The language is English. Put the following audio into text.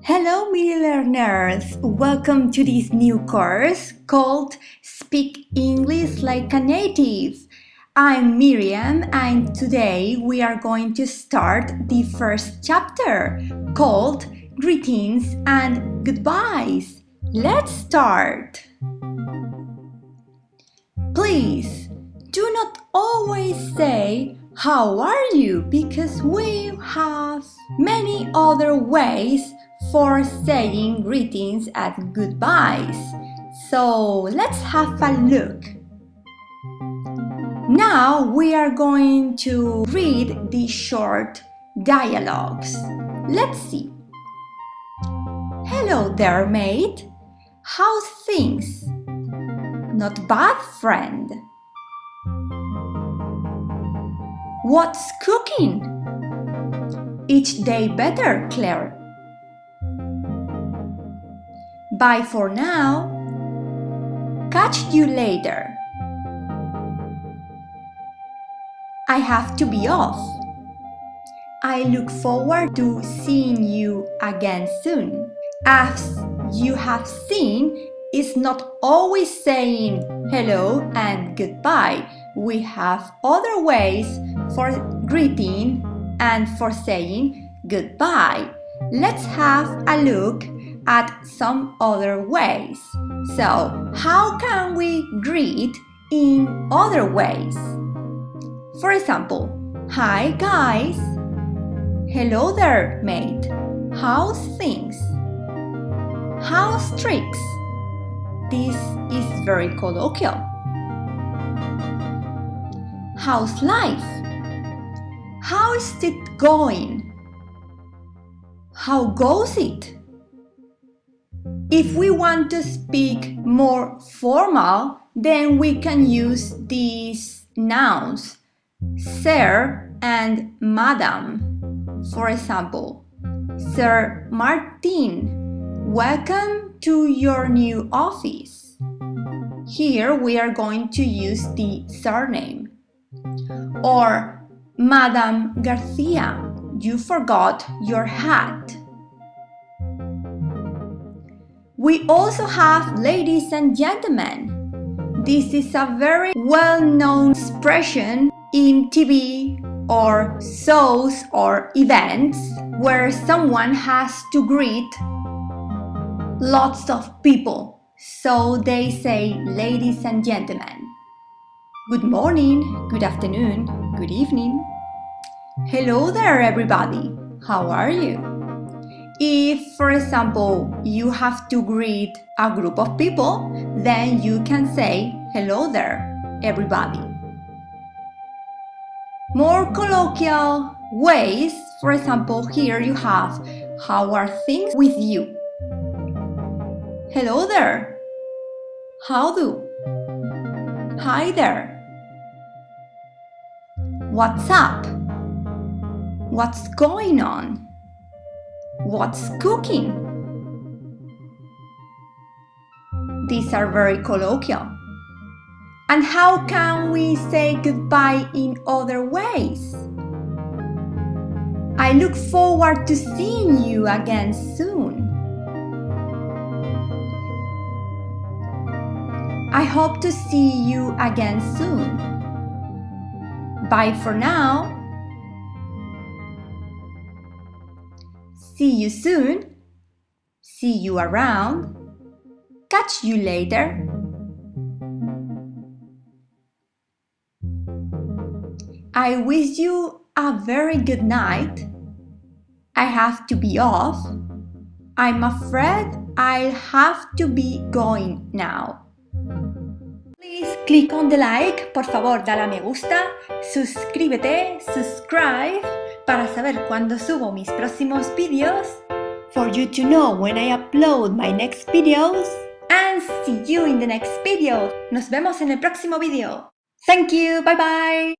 Hello, Mira learners! Welcome to this new course called Speak English Like a Native. I'm Miriam and today we are going to start the first chapter called Greetings and Goodbyes. Let's start! Please do not always say "How are you?" because we have many other ways for saying greetings and goodbyes. So let's have a look. Now we are going to read the short dialogues. Let's see. Hello there, mate. How's things? Not bad, friend. What's cooking? Each day better, Claire. Bye for now. Catch you later. I have to be off. I look forward to seeing you again soon. As you have seen, it's not always saying hello and goodbye. We have other ways for greeting and for saying goodbye. Let's have a look at some other ways. So, how can we greet in other ways? For example, hi guys. Hello there, mate. How's things? How's tricks? This is very colloquial. How's life? How is it going? How goes it? If we want to speak more formal, then we can use these nouns, sir and madam. For example, Sir Martin, welcome to your new office. Here we are going to use the surname. Or Madam Garcia, you forgot your hat. We also have ladies and gentlemen. This is a very well-known expression in TV or shows or events where someone has to greet lots of people. So they say ladies and gentlemen. Good morning, good afternoon, good evening. Hello there, everybody. How are you? If, for example, you have to greet a group of people, then you can say, hello there, everybody. More colloquial ways, for example, here you have, how are things with you? Hello there. How do? Hi there. What's up? What's going on? What's cooking? These are very colloquial. And how can we say goodbye in other ways? I look forward to seeing you again soon. I hope to see you again soon. Bye for now. See you soon. See you around. Catch you later. I wish you a very good night. I have to be off. I'm afraid I'll have to be going now. Please click on the like. Por favor, dale a me gusta. Suscríbete, subscribe, para saber cuando subo mis próximos vídeos, for you to know when I upload my next videos, and see you in the next video. Nos vemos en el próximo video. Thank you, bye bye.